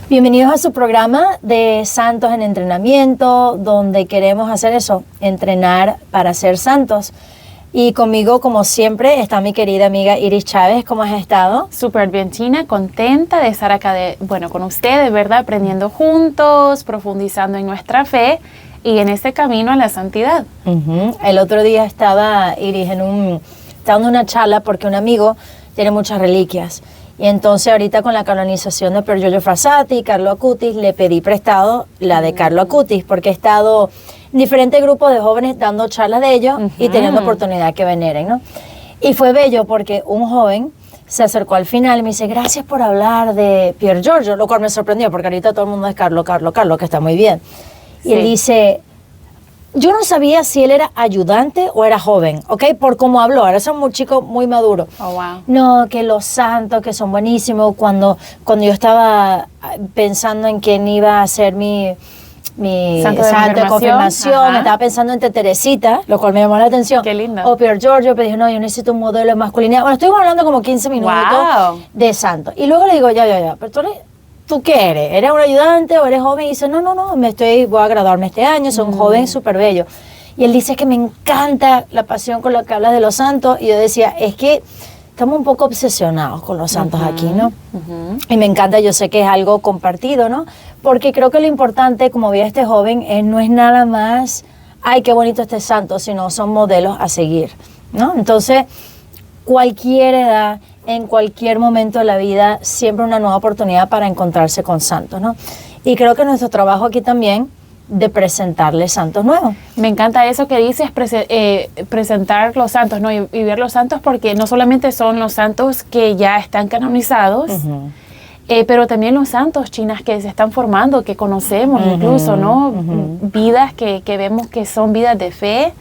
Bienvenidos a su programa de Santos en Entrenamiento, donde queremos hacer eso, entrenar para ser santos. Y conmigo, como siempre, está mi querida amiga Iris Chávez. ¿Cómo has estado? Súper bien, China, contenta de estar acá con ustedes, ¿verdad? Aprendiendo juntos, profundizando en nuestra fe y en ese camino a la santidad. El otro día estaba Iris dando una charla porque un amigo tiene muchas reliquias. Y entonces ahorita con la canonización de Pier Giorgio Frassati y Carlo Acutis le pedí prestado la de Carlo Acutis porque he estado en diferentes grupos de jóvenes dando charlas de ellos y teniendo oportunidad que veneren, ¿no? Y fue bello porque un joven se acercó al final y me dice, gracias por hablar de Pier Giorgio, lo cual me sorprendió porque ahorita todo el mundo es Carlo, que está muy bien. Y él dice, yo no sabía si él era ayudante o era joven, ¿ok? Por cómo habló, ahora es un chico muy maduro. Oh, wow. No, que los santos, que son buenísimos. Cuando yo estaba pensando en quién iba a ser mi santo de confirmación, estaba pensando en Teresita, lo cual me llamó la atención. Qué linda. O Pier Giorgio, pero dije, no, yo necesito un modelo de masculinidad. Bueno, estuvimos hablando como 15 minutos de santos. Y luego le digo, ya, pero ¿tú qué eres? ¿Eres un ayudante o eres joven? Y dice, no, voy a graduarme este año, soy un joven súper bello. Y él dice que me encanta la pasión con la que hablas de los santos. Y yo decía, es que estamos un poco obsesionados con los santos aquí, ¿no? Y me encanta, yo sé que es algo compartido, ¿no? Porque creo que lo importante, como vi a este joven, no es nada más, ay, qué bonito este santo, sino son modelos a seguir, ¿no? Entonces, cualquier edad, en cualquier momento de la vida, siempre una nueva oportunidad para encontrarse con santos, ¿no? Y creo que nuestro trabajo aquí también de presentarles santos nuevos. Me encanta eso que dices, presentar los santos, ¿no? Y ver los santos, porque no solamente son los santos que ya están canonizados, pero también los santos chinas que se están formando, que conocemos incluso, ¿no? Vidas que vemos que son vidas de fe.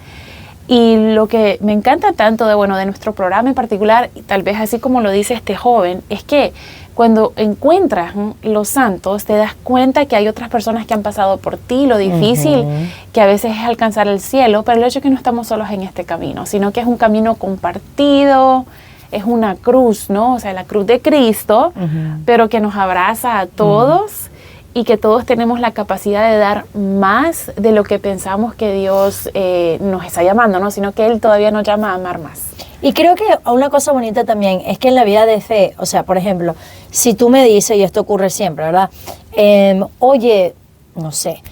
Y lo que me encanta tanto de nuestro programa en particular, y tal vez así como lo dice este joven, es que cuando encuentras los santos, te das cuenta que hay otras personas que han pasado por ti, lo difícil que a veces es alcanzar el cielo, pero el hecho es que no estamos solos en este camino, sino que es un camino compartido, es una cruz, ¿no? O sea, la cruz de Cristo, pero que nos abraza a todos. Y que todos tenemos la capacidad de dar más de lo que pensamos que Dios nos está llamando, ¿no? Sino que Él todavía nos llama a amar más. Y creo que una cosa bonita también es que en la vida de fe, o sea, por ejemplo, si tú me dices, y esto ocurre siempre, ¿verdad? Oye, no sé,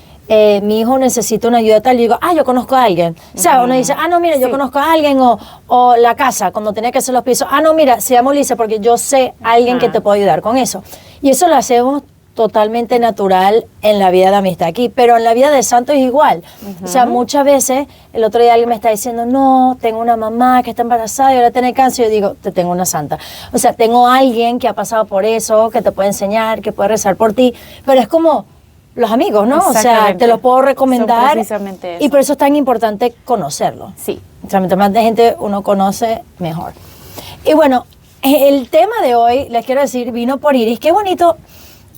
mi hijo necesita una ayuda tal, y digo, yo conozco a alguien. O sea, uno dice, no, mira, yo conozco a alguien, o la casa, cuando tenía que hacer los pisos, no, mira, se llama Ulises porque yo sé a alguien que te puede ayudar con eso. Y eso lo hacemos totalmente natural en la vida de amistad aquí, pero en la vida de santo es igual. O sea, muchas veces, el otro día alguien me está diciendo, no, tengo una mamá que está embarazada y ahora tiene cáncer, y yo digo, te tengo una santa. O sea, tengo a alguien que ha pasado por eso, que te puede enseñar, que puede rezar por ti, pero es como los amigos, ¿no? O sea, te los puedo recomendar, y por eso es tan importante conocerlo. Sí. O sea, mientras más de gente uno conoce, mejor. Y bueno, el tema de hoy, les quiero decir, vino por Iris. Qué bonito.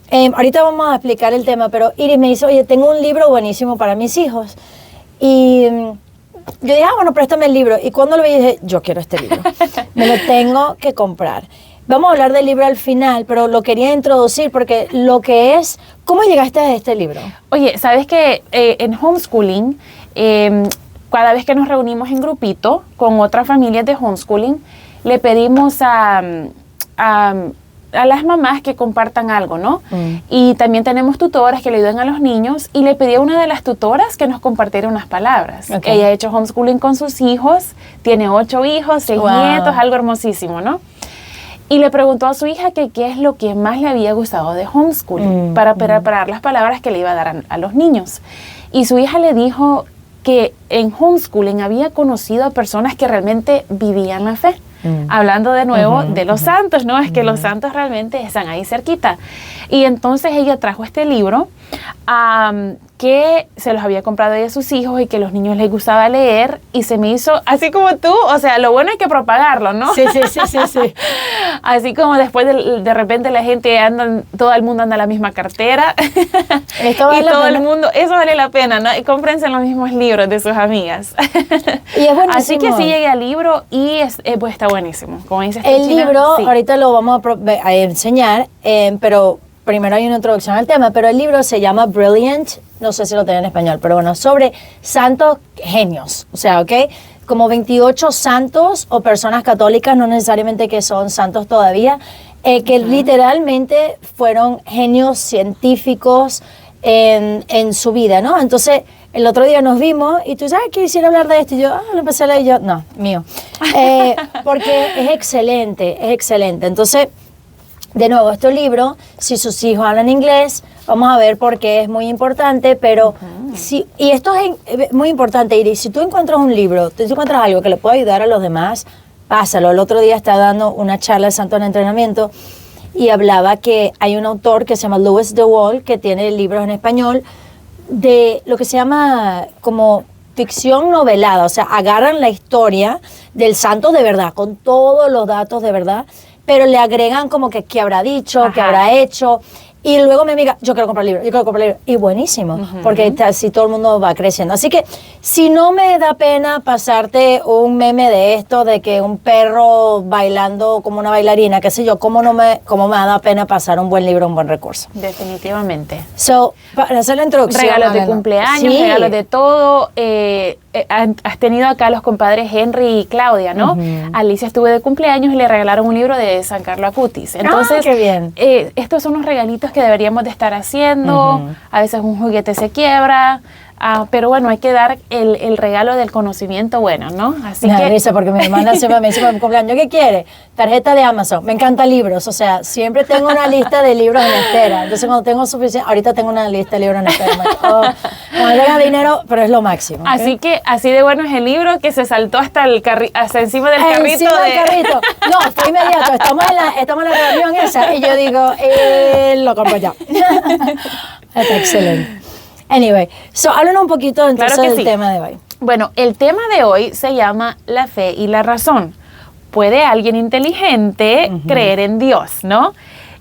Ahorita vamos a explicar el tema, pero Iris me dice, oye, tengo un libro buenísimo para mis hijos. Y yo dije, bueno, préstame el libro. Y cuando lo vi, dije, yo quiero este libro. Me lo tengo que comprar. Vamos a hablar del libro al final, pero lo quería introducir porque lo que es, ¿cómo llegaste a este libro? Oye, ¿sabes que en homeschooling, cada vez que nos reunimos en grupito con otras familias de homeschooling, le pedimos a las mamás que compartan algo, ¿no? Y también tenemos tutoras que le ayudan a los niños, y le pedí a una de las tutoras que nos compartiera unas palabras. Ella ha hecho homeschooling con sus hijos, tiene 8 hijos, 6 nietos, algo hermosísimo, ¿no? Y le preguntó a su hija que qué es lo que más le había gustado de homeschooling para preparar las palabras que le iba a dar a los niños. Y su hija le dijo que en homeschooling había conocido a personas que realmente vivían la fe. Hablando de nuevo de los santos, ¿no? Es que los santos realmente están ahí cerquita. Y entonces ella trajo este libro que se los había comprado ella a sus hijos y que a los niños les gustaba leer, y se me hizo, así como tú, o sea, lo bueno hay que propagarlo, ¿no? Sí. Así como después de repente la gente todo el mundo anda a la misma cartera. Esto vale y todo el mundo, eso vale la pena, ¿no? Y cómprense los mismos libros de sus amigas. Y es buenísimo. Así que sí llegué al libro y pues está buenísimo. Como dices, el China, libro, sí. ahorita lo vamos a enseñar, pero primero hay una introducción al tema, pero el libro se llama Brilliant, no sé si lo tiene en español, pero bueno, sobre santos genios, o sea, ¿ok? Como 28 santos o personas católicas, no necesariamente que son santos todavía, que literalmente fueron genios científicos en su vida, ¿no? Entonces, el otro día nos vimos y tú sabes que quisiera hablar de esto y yo, lo empecé a leer y yo, no, mío. Porque es excelente, es excelente. Entonces, de nuevo, este libro, si sus hijos hablan inglés, vamos a ver por qué es muy importante, pero y esto es muy importante, Iris, si tú encuentras un libro, tú encuentras algo que le pueda ayudar a los demás, pásalo. El otro día estaba dando una charla de Santo en Entrenamiento y hablaba que hay un autor que se llama Louis DeWall, que tiene libros en español, de lo que se llama como ficción novelada, o sea, agarran la historia del santo de verdad, con todos los datos de verdad, pero le agregan como que qué habrá dicho, qué habrá hecho, y luego mi amiga, yo quiero comprar el libro, yo quiero comprar el libro, y buenísimo, porque así todo el mundo va creciendo. Así que si no me da pena pasarte un meme de esto, de que un perro bailando como una bailarina, qué sé yo, cómo me da pena pasar un buen libro, un buen recurso. Definitivamente. So, para hacer la introducción. Regalos de cumpleaños, regalos de todo. Has tenido acá los compadres Henry y Claudia, ¿no? Alicia estuvo de cumpleaños y le regalaron un libro de San Carlo Acutis. Entonces, qué bien. Estos son los regalitos que deberíamos de estar haciendo. A veces un juguete se quiebra. Pero bueno, hay que dar el regalo del conocimiento bueno, ¿no? Así me que... da risa porque mi hermana siempre me dice para mi cumpleaños, ¿qué quiere? Tarjeta de Amazon. Me encantan libros, o sea, siempre tengo una lista de libros en espera. Entonces cuando tengo suficiente, ahorita tengo una lista de libros en espera. No me llega dinero, pero es lo máximo. ¿Okay? Así que así de bueno es el libro que se saltó hasta hasta encima del carrito. Encima del carrito. No, fue inmediato. Estamos en la reunión esa y yo digo, lo compro ya. Está excelente. Anyway, háblanos un poquito entonces del tema de hoy. Bueno, el tema de hoy se llama la fe y la razón. ¿Puede alguien inteligente creer en Dios, no?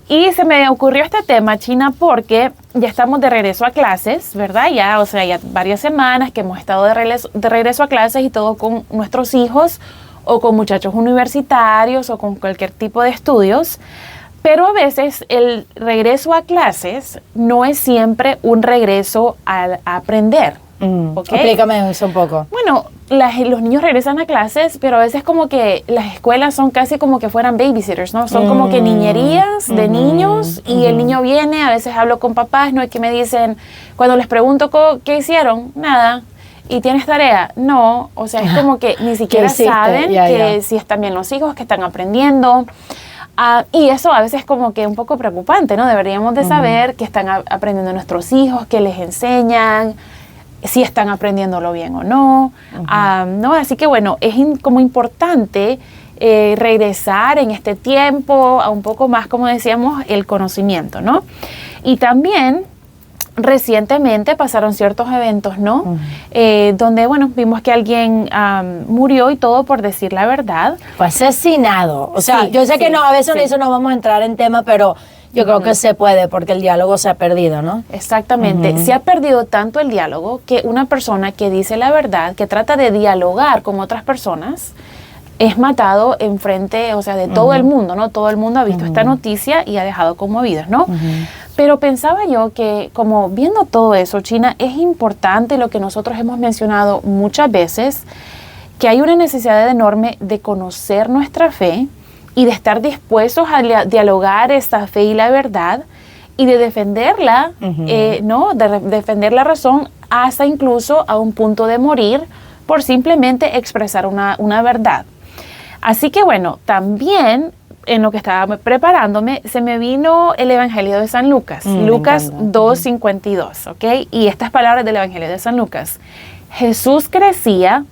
Y se me ocurrió este tema, China, porque ya estamos de regreso a clases, ¿verdad? Ya varias semanas que hemos estado de regreso a clases y todo con nuestros hijos o con muchachos universitarios o con cualquier tipo de estudios. Pero a veces el regreso a clases no es siempre un regreso a aprender. ¿Okay? Explícame eso un poco. Bueno, los niños regresan a clases, pero a veces como que las escuelas son casi como que fueran babysitters, ¿no? Son como que niñerías de niños y el niño viene, a veces hablo con papás, ¿no? Y que me dicen, cuando les pregunto qué hicieron, nada. ¿Y tienes tarea? No, o sea, es como que ni siquiera saben si están bien los hijos, que están aprendiendo. Y eso a veces es como que un poco preocupante, ¿no? Deberíamos de saber qué están aprendiendo nuestros hijos, qué les enseñan, si están aprendiéndolo bien o no. ¿No? Así que bueno, es como importante regresar en este tiempo a un poco más, como decíamos, el conocimiento, ¿no? Y también recientemente pasaron ciertos eventos, ¿no? Donde, bueno, vimos que alguien murió y todo por decir la verdad. Fue asesinado. O sea, yo sé que no, a veces eso no vamos a entrar en tema, pero yo creo que se puede porque el diálogo se ha perdido, ¿no? Exactamente. Se ha perdido tanto el diálogo que una persona que dice la verdad, que trata de dialogar con otras personas, es matado enfrente, o sea, de todo el mundo, ¿no? Todo el mundo ha visto esta noticia y ha dejado conmovidos, ¿no? Pero pensaba yo que, como viendo todo eso, China, es importante lo que nosotros hemos mencionado muchas veces, que hay una necesidad enorme de conocer nuestra fe y de estar dispuestos a dialogar esta fe y la verdad y de defenderla, ¿no? De defender la razón hasta incluso a un punto de morir por simplemente expresar una verdad. Así que bueno, también en lo que estaba preparándome, se me vino el Evangelio de San Lucas, Lucas 2:52, ¿ok? Y estas palabras del Evangelio de San Lucas. Jesús crecía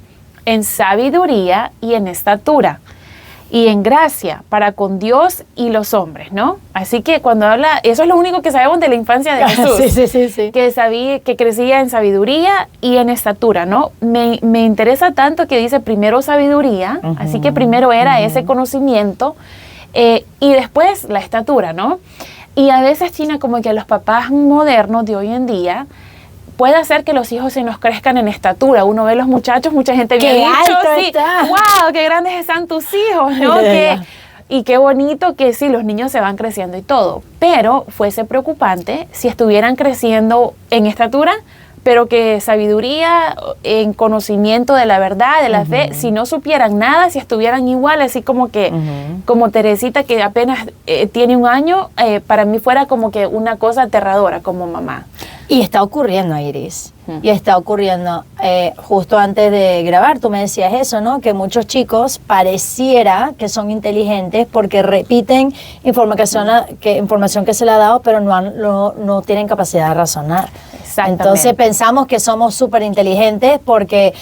en sabiduría y en estatura y en gracia para con Dios y los hombres, ¿no? Así que cuando habla, eso es lo único que sabemos de la infancia de Jesús. Sí. Que crecía en sabiduría y en estatura, ¿no? Me interesa tanto que dice primero sabiduría, así que primero era ese conocimiento, y después la estatura, ¿no? Y a veces, China, como que a los papás modernos de hoy en día, puede hacer que los hijos se nos crezcan en estatura. Uno ve los muchachos, mucha gente me ha dicho, sí, wow, qué grandes están tus hijos, ¿no? Que Y qué bonito que sí, los niños se van creciendo y todo, pero fuese preocupante si estuvieran creciendo en estatura, pero que sabiduría, en conocimiento de la verdad, de la fe, si no supieran nada, si estuvieran igual, así como que, como Teresita que apenas tiene 1 año, para mí fuera como que una cosa aterradora como mamá. Y está ocurriendo, Iris. Y está ocurriendo. Justo antes de grabar, tú me decías eso, ¿no? Que muchos chicos pareciera que son inteligentes porque repiten información que se le ha dado, pero no tienen capacidad de razonar. Entonces pensamos que somos súper inteligentes porque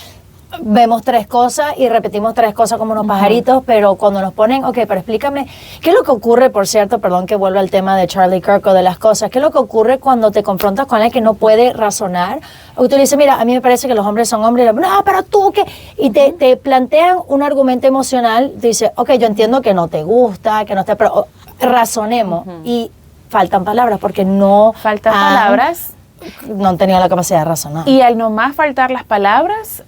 vemos 3 cosas y repetimos 3 cosas como unos pajaritos, pero cuando nos ponen, ok, pero explícame, ¿qué es lo que ocurre, por cierto, perdón que vuelva al tema de Charlie Kirk o de las cosas, qué es lo que ocurre cuando te confrontas con alguien que no puede razonar? O tú le dices, mira, a mí me parece que los hombres son hombres, y no, pero tú, ¿qué? Y te plantean un argumento emocional, tú dices, ok, yo entiendo que no te gusta, que no te... Pero razonemos, y faltan palabras porque no... Faltan palabras. No han tenido la capacidad de razonar. Y al nomás faltar las palabras,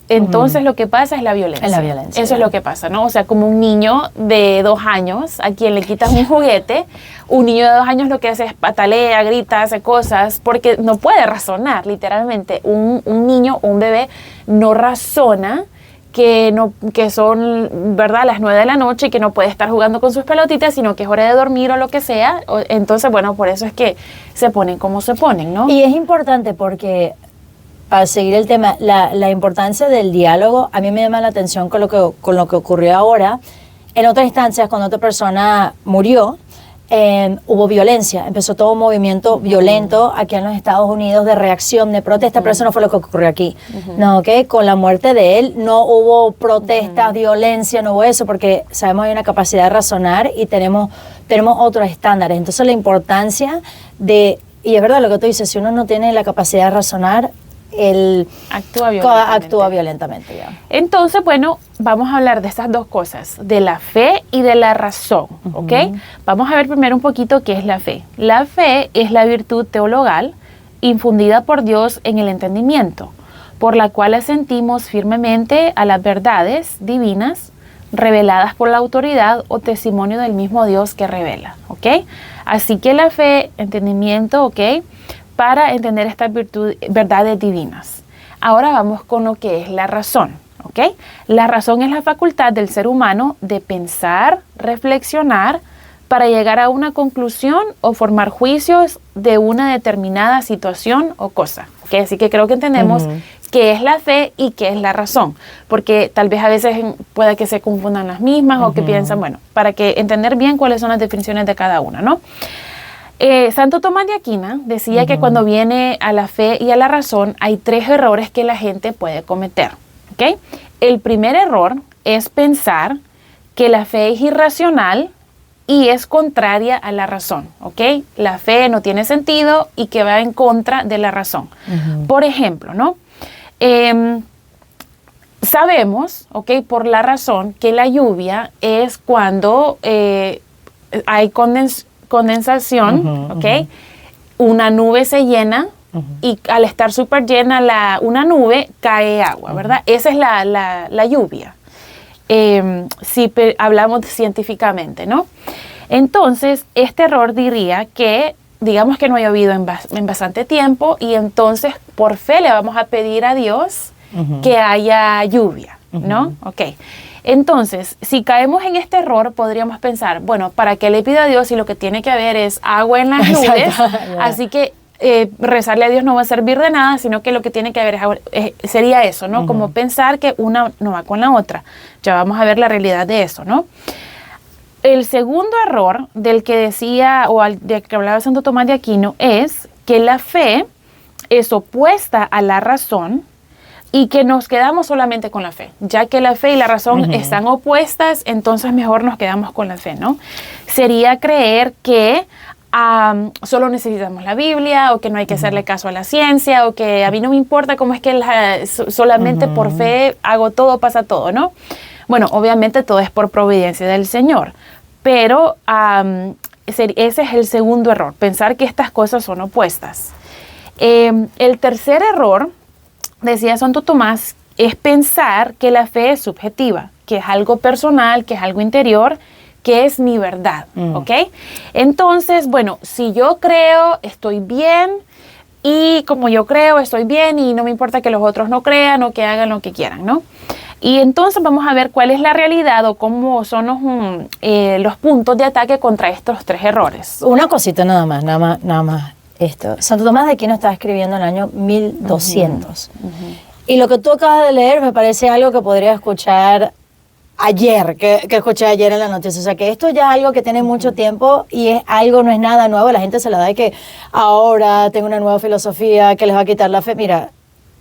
entonces lo que pasa es la violencia. Es la violencia. Eso es lo que pasa, ¿no? O sea, como un niño de 2 años a quien le quitas un juguete, un niño de 2 años lo que hace es patalea, grita, hace cosas, porque no puede razonar, literalmente. Un niño o un bebé no razona que son, ¿verdad?, las 9 de la noche y que no puede estar jugando con sus pelotitas, sino que es hora de dormir o lo que sea. Entonces, bueno, por eso es que se ponen como se ponen, ¿no? Y es importante porque, para seguir el tema, la importancia del diálogo, a mí me llama la atención con lo que ocurrió ahora. En otras instancias, cuando otra persona murió, hubo violencia, empezó todo un movimiento violento aquí en los Estados Unidos de reacción, de protesta, pero eso no fue lo que ocurrió aquí. No, ¿ok? Con la muerte de él no hubo protestas, violencia, no hubo eso, porque sabemos que hay una capacidad de razonar y tenemos otros estándares. Entonces la importancia de, y es verdad lo que tú dices, si uno no tiene la capacidad de razonar, él actúa violentamente. Ya. Entonces, bueno, vamos a hablar de estas 2 cosas, de la fe y de la razón, ¿ok? Vamos a ver primero un poquito qué es la fe. La fe es la virtud teologal infundida por Dios en el entendimiento, por la cual asentimos firmemente a las verdades divinas reveladas por la autoridad o testimonio del mismo Dios que revela, ¿ok? Así que la fe, entendimiento, ¿ok?, para entender estas verdades divinas. Ahora vamos con lo que es la razón, ¿ok? La razón es la facultad del ser humano de pensar, reflexionar, para llegar a una conclusión o formar juicios de una determinada situación o cosa, ¿ok? Así que creo que entendemos qué es la fe y qué es la razón, porque tal vez a veces pueda que se confundan las mismas o que piensan, bueno, para que entender bien cuáles son las definiciones de cada una, ¿no? Santo Tomás de Aquino decía que cuando viene a la fe y a la razón hay 3 errores que la gente puede cometer, ¿ok? El primer error es pensar que la fe es irracional y es contraria a la razón, ¿ok? La fe no tiene sentido y que va en contra de la razón. Por ejemplo, ¿no? Sabemos, ¿ok?, por la razón que la lluvia es cuando hay condensación, ¿ok? Una nube se llena y al estar súper llena una nube cae agua, ¿verdad? Esa es la lluvia, si hablamos científicamente, ¿no? Entonces, este error diría que, digamos que no ha llovido en bastante tiempo y entonces por fe le vamos a pedir a Dios que haya lluvia, ¿no? Ok. Entonces, si caemos en este error, podríamos pensar, bueno, ¿para qué le pido a Dios si lo que tiene que haber es agua en las nubes? Así que rezarle a Dios no va a servir de nada, sino que lo que tiene que haber sería eso, ¿no? Como pensar que una no va con la otra. Ya vamos a ver la realidad de eso, ¿no? El segundo error del que decía, del que hablaba Santo Tomás de Aquino, es que la fe es opuesta a la razón, y que nos quedamos solamente con la fe, ya que la fe y la razón están opuestas, entonces mejor nos quedamos con la fe, ¿no? Sería creer que solo necesitamos la Biblia, o que no hay que hacerle caso a la ciencia, o que a mí no me importa cómo es que solamente por fe hago todo, pasa todo, ¿no? Bueno, obviamente todo es por providencia del Señor, pero ese es el segundo error, pensar que estas cosas son opuestas. El tercer error, decía Santo Tomás, es pensar que la fe es subjetiva, que es algo personal, que es algo interior, qué es mi verdad, ¿ok? Entonces, bueno, si yo creo, estoy bien, y como yo creo, estoy bien, y no me importa que los otros no crean o que hagan lo que quieran, ¿no? Y entonces vamos a ver cuál es la realidad o cómo son los puntos de ataque contra estos tres errores. Una cosita nada más. Esto. Santo Tomás de Aquino estaba escribiendo en el año 1200. Y lo que tú acabas de leer me parece algo que podría escuchar ayer, que escuché ayer en la noticia. O sea, que esto ya es algo que tiene mucho tiempo y no es nada nuevo. La gente se la da de que ahora tengo una nueva filosofía que les va a quitar la fe. Mira,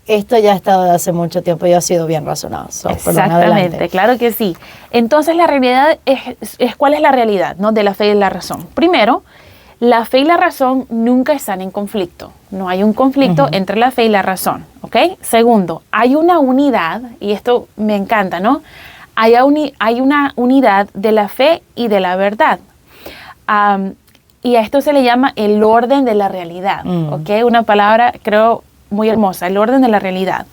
esto ya ha estado de hace mucho tiempo y ha sido bien razonado. Exactamente, claro que sí. Entonces la realidad es ¿cuál es la realidad, ¿no? De la fe y la razón? Primero, la fe y la razón nunca están en conflicto. No hay un conflicto entre la fe y la razón, ¿ok? Segundo, hay una unidad, y esto me encanta, ¿no? Hay una unidad de la fe y de la verdad. Y a esto se le llama el orden de la realidad, ¿ok? Una palabra, creo, muy hermosa, el orden de la realidad.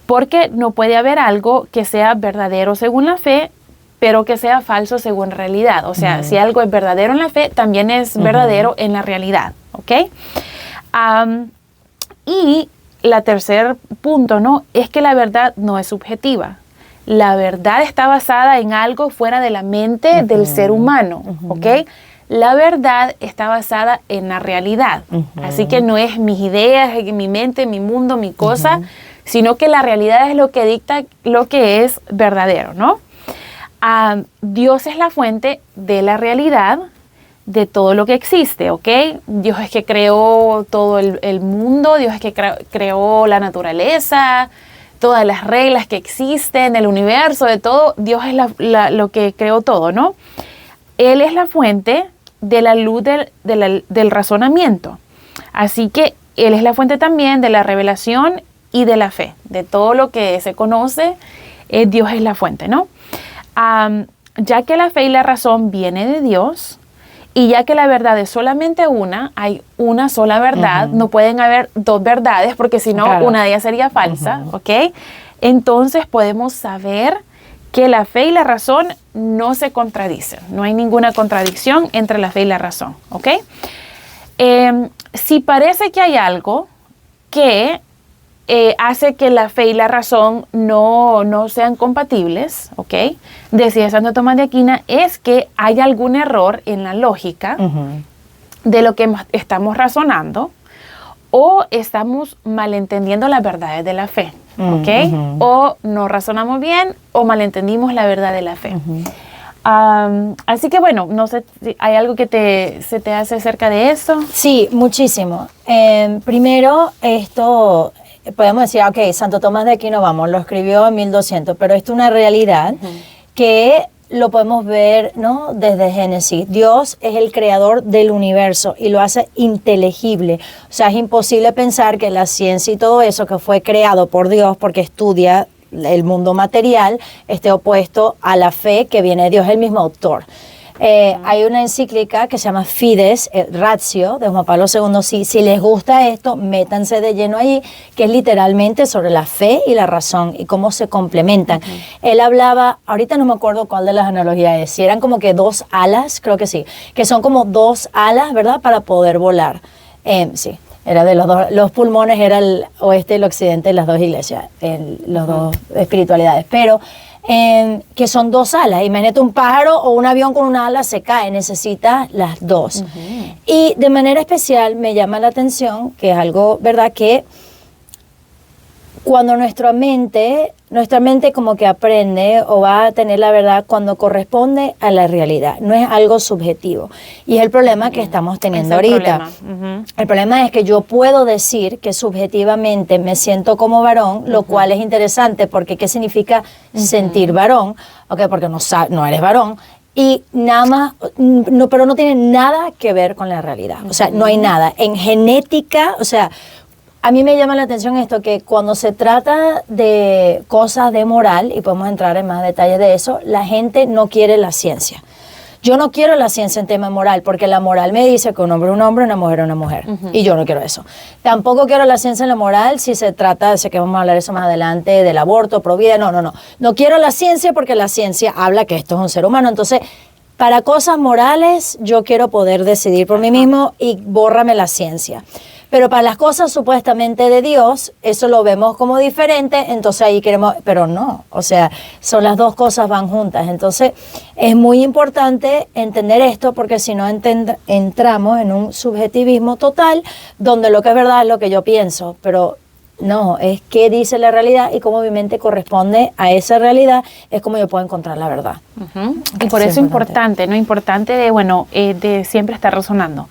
Porque no puede haber algo que sea verdadero según la fe, pero que sea falso según realidad. O sea, si algo es verdadero en la fe, también es verdadero en la realidad, ¿ok? Y la tercer punto, ¿no? Es que la verdad no es subjetiva. La verdad está basada en algo fuera de la mente del ser humano, ¿ok? La verdad está basada en la realidad. Así que no es mis ideas, mi mente, mi mundo, mi cosa, sino que la realidad es lo que dicta lo que es verdadero, ¿no? Dios es la fuente de la realidad de todo lo que existe, ¿ok? Dios es que creó todo el mundo, Dios es que creó la naturaleza, todas las reglas que existen, el universo, de todo. Dios es lo que creó todo, ¿no? Él es la fuente de la luz del razonamiento. Así que Él es la fuente también de la revelación y de la fe. De todo lo que se conoce, Dios es la fuente, ¿no? Ya que la fe y la razón viene de Dios, y ya que la verdad es solamente una, hay una sola verdad, no pueden haber dos verdades, porque si no, una de ellas sería falsa, ¿ok? Entonces podemos saber que la fe y la razón no se contradicen. No hay ninguna contradicción entre la fe y la razón, ¿ok? Si parece que hay algo que hace que la fe y la razón no sean compatibles, ¿ok? Decía Santo Tomás de Aquino, es que hay algún error en la lógica de lo que estamos razonando, o estamos malentendiendo las verdades de la fe, ¿ok? O no razonamos bien o malentendimos la verdad de la fe. Así que bueno, no sé si hay algo que se te hace acerca de eso. Sí, muchísimo. Primero, esto podemos decir, ok, Santo Tomás de Aquino, vamos, lo escribió en 1200, pero esto es una realidad que lo podemos ver, ¿no? Desde Génesis. Dios es el creador del universo y lo hace inteligible. O sea, es imposible pensar que la ciencia y todo eso que fue creado por Dios, porque estudia el mundo material, esté opuesto a la fe que viene de Dios, el mismo autor. Hay una encíclica que se llama Fides Ratio de Juan Pablo II. Si les gusta esto, métanse de lleno ahí, que es literalmente sobre la fe y la razón y cómo se complementan. Él hablaba, ahorita no me acuerdo cuál de las analogías es, si eran como que dos alas, creo que sí, que son como dos alas, ¿verdad?, para poder volar. Sí. Era de los pulmones, era el oeste y el occidente, las dos iglesias, las dos espiritualidades, pero que son dos alas. Imagínate un pájaro o un avión con una ala, se cae, necesita las dos. Y de manera especial me llama la atención, que es algo, ¿verdad?, que cuando nuestra mente como que aprende o va a tener la verdad cuando corresponde a la realidad, no es algo subjetivo. Y es el problema que estamos teniendo ahorita. El problema es que yo puedo decir que subjetivamente me siento como varón, lo cual es interesante, porque ¿qué significa sentir varón? Okay, porque no eres varón. Y nada más, pero no tiene nada que ver con la realidad. O sea, no hay nada. En genética, o sea, a mí me llama la atención esto, que cuando se trata de cosas de moral, y podemos entrar en más detalles de eso, la gente no quiere la ciencia. Yo no quiero la ciencia en tema moral, porque la moral me dice que un hombre es un hombre, una mujer es una mujer, y yo no quiero eso. Tampoco quiero la ciencia en la moral si se trata, sé que vamos a hablar de eso más adelante, del aborto, pro vida, no quiero la ciencia porque la ciencia habla que esto es un ser humano, entonces Para cosas morales, yo quiero poder decidir por mí mismo y bórrame la ciencia. Pero para las cosas supuestamente de Dios, eso lo vemos como diferente, entonces ahí queremos, pero no, o sea, son las dos cosas van juntas. Entonces es muy importante entender esto porque si no entramos en un subjetivismo total donde lo que es verdad es lo que yo pienso, pero no, es qué dice la realidad y cómo mi mente corresponde a esa realidad, es como yo puedo encontrar la verdad. Y por eso es importante, ¿no? Importante de siempre estar razonando.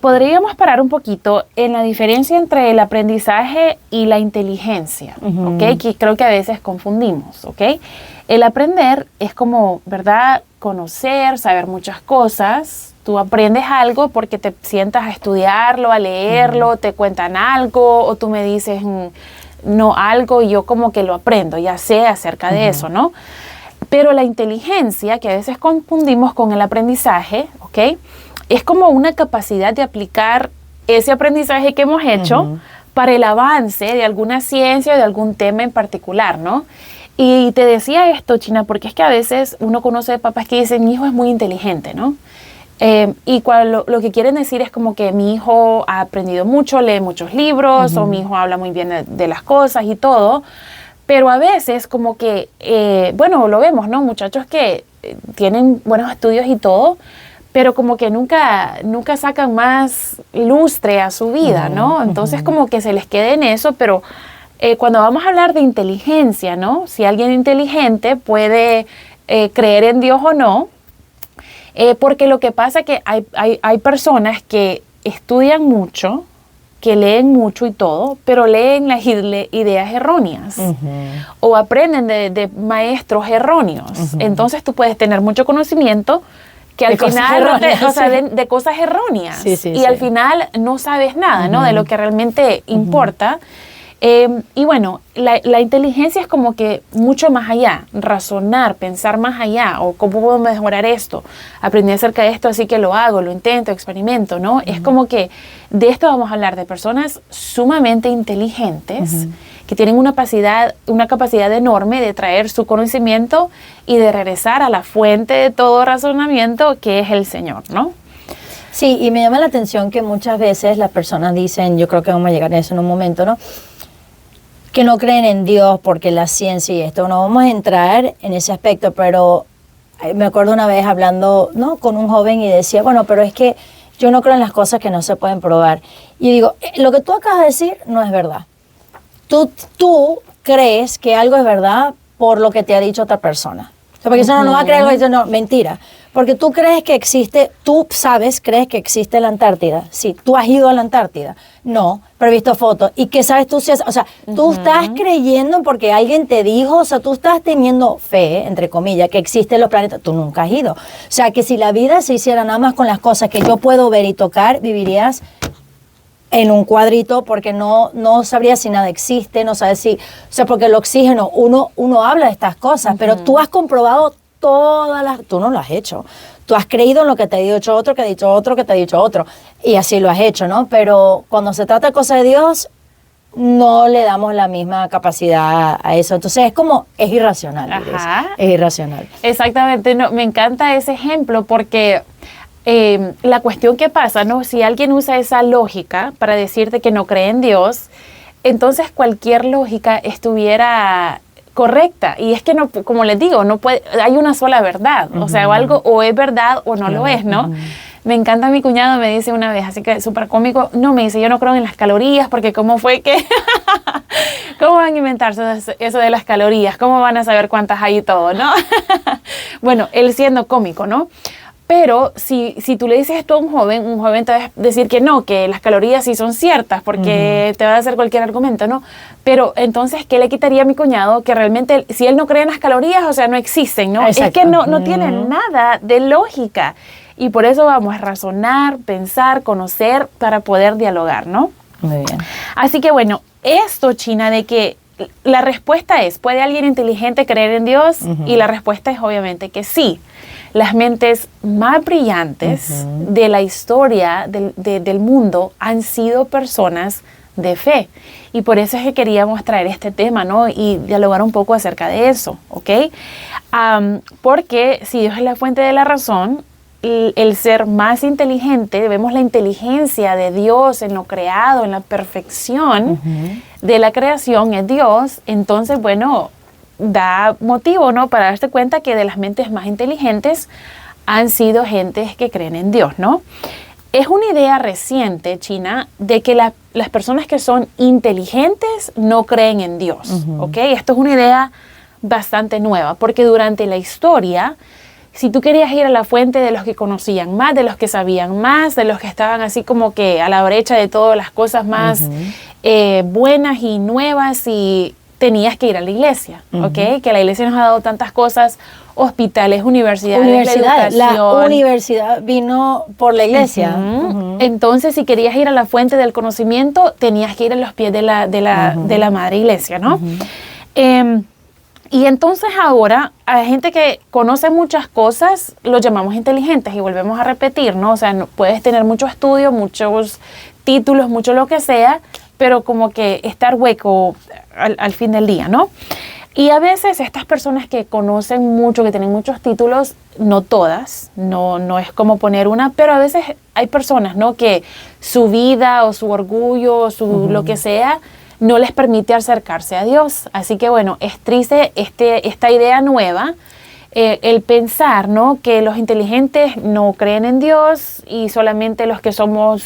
Podríamos parar un poquito en la diferencia entre el aprendizaje y la inteligencia, ¿ok? Que creo que a veces confundimos, ¿ok? El aprender es como, ¿verdad? Conocer, saber muchas cosas. Tú aprendes algo porque te sientas a estudiarlo, a leerlo, te cuentan algo o tú me dices no algo y yo como que lo aprendo, ya sé acerca de eso, ¿no? Pero la inteligencia, que a veces confundimos con el aprendizaje, ¿ok? Es como una capacidad de aplicar ese aprendizaje que hemos hecho para el avance de alguna ciencia o de algún tema en particular, ¿no? Y te decía esto, China, porque es que a veces uno conoce papás que dicen, mi hijo es muy inteligente, ¿no? Y lo que quieren decir es como que mi hijo ha aprendido mucho, lee muchos libros, o mi hijo habla muy bien de las cosas y todo, pero a veces como que, bueno, lo vemos, ¿no? Muchachos que tienen buenos estudios y todo, pero como que nunca sacan más lustre a su vida, ¿no? Entonces como que se les queda en eso, pero cuando vamos a hablar de inteligencia, ¿no? Si alguien inteligente puede creer en Dios o no, porque lo que pasa es que hay personas que estudian mucho, que leen mucho y todo, pero leen las ideas erróneas o aprenden de maestros erróneos. Entonces tú puedes tener mucho conocimiento que al final, de cosas erróneas. Y al final no sabes nada, ¿no? De lo que realmente importa. Y bueno, la inteligencia es como que mucho más allá, razonar, pensar más allá, o cómo puedo mejorar esto, aprendí acerca de esto, así que lo hago, lo intento, experimento, ¿no? Es como que de esto vamos a hablar, de personas sumamente inteligentes, que tienen una capacidad enorme de traer su conocimiento y de regresar a la fuente de todo razonamiento, que es el Señor, ¿no? Sí, y me llama la atención que muchas veces las personas dicen, yo creo que vamos a llegar a eso en un momento, ¿no? Que no creen en Dios porque la ciencia y esto, no vamos a entrar en ese aspecto, pero me acuerdo una vez hablando, ¿no?, con un joven y decía, bueno, pero es que yo no creo en las cosas que no se pueden probar. Y digo, lo que tú acabas de decir no es verdad. Tú crees que algo es verdad por lo que te ha dicho otra persona. O sea, porque eso no va a creer algo, no, mentira. Porque tú crees que existe, crees que existe la Antártida. Sí, tú has ido a la Antártida. No, pero he visto fotos. ¿Y qué sabes tú? O sea, tú estás creyendo porque alguien te dijo, o sea, tú estás teniendo fe, entre comillas, que existen los planetas. Tú nunca has ido. O sea, que si la vida se hiciera nada más con las cosas que yo puedo ver y tocar, vivirías en un cuadrito porque no sabrías si nada existe, no sabes si, o sea, porque el oxígeno, uno habla de estas cosas, pero tú has comprobado tú no lo has hecho. Tú has creído en lo que te ha dicho otro, que ha dicho otro, que te ha dicho otro, y así lo has hecho, ¿no? Pero cuando se trata de cosas de Dios, no le damos la misma capacidad a eso. Entonces es irracional. Es irracional. Exactamente, no, me encanta ese ejemplo porque la cuestión que pasa, ¿no? Si alguien usa esa lógica para decirte que no cree en Dios, entonces cualquier lógica estuviera correcta. Y es que no, como les digo, no puede, hay una sola verdad. O sea, algo o es verdad o no lo es, ¿no? Me encanta, mi cuñado me dice una vez, así que súper cómico, no, me dice, yo no creo en las calorías porque cómo fue que, ¿cómo van a inventarse eso de las calorías? ¿Cómo van a saber cuántas hay y todo, no? Bueno, él siendo cómico, ¿no? Pero si tú le dices esto a un joven te va a decir que no, que las calorías sí son ciertas, porque te va a hacer cualquier argumento, ¿no? Pero entonces, ¿qué le quitaría a mi cuñado? Que realmente, si él no cree en las calorías, o sea, no existen, ¿no? Exacto. Es que no tiene nada de lógica. Y por eso vamos a razonar, pensar, conocer, para poder dialogar, ¿no? Muy bien. Así que bueno, esto, China, de que la respuesta es, ¿puede alguien inteligente creer en Dios? Y la respuesta es obviamente que sí. Las mentes más brillantes de la historia del mundo han sido personas de fe. Y por eso es que queríamos traer este tema, ¿no? Y dialogar un poco acerca de eso, ¿ok? Porque si Dios es la fuente de la razón, el ser más inteligente, vemos la inteligencia de Dios en lo creado, en la perfección de la creación es Dios, entonces, bueno, da motivo, ¿no? Para darte cuenta que de las mentes más inteligentes han sido gentes que creen en Dios, ¿no? Es una idea reciente, China, de que las personas que son inteligentes no creen en Dios, ¿ok? Esto es una idea bastante nueva, porque durante la historia, si tú querías ir a la fuente de los que conocían más, de los que sabían más, de los que estaban así como que a la brecha de todas las cosas más buenas y nuevas, y tenías que ir a la iglesia, ¿ok? Que la iglesia nos ha dado tantas cosas, hospitales, universidades, la universidad vino por la iglesia. Entonces, si querías ir a la fuente del conocimiento, tenías que ir a los pies de la madre iglesia, ¿no? Y entonces ahora, a gente que conoce muchas cosas, los llamamos inteligentes, y volvemos a repetir, ¿no? O sea, puedes tener mucho estudio, muchos títulos, mucho lo que sea, pero como que estar hueco al fin del día, ¿no? Y a veces estas personas que conocen mucho, que tienen muchos títulos, no todas, no es como poner una, pero a veces hay personas, ¿no? Que su vida o su orgullo o su lo que sea no les permite acercarse a Dios. Así que bueno, es triste esta idea nueva, el pensar, ¿no? Que los inteligentes no creen en Dios y solamente los que somos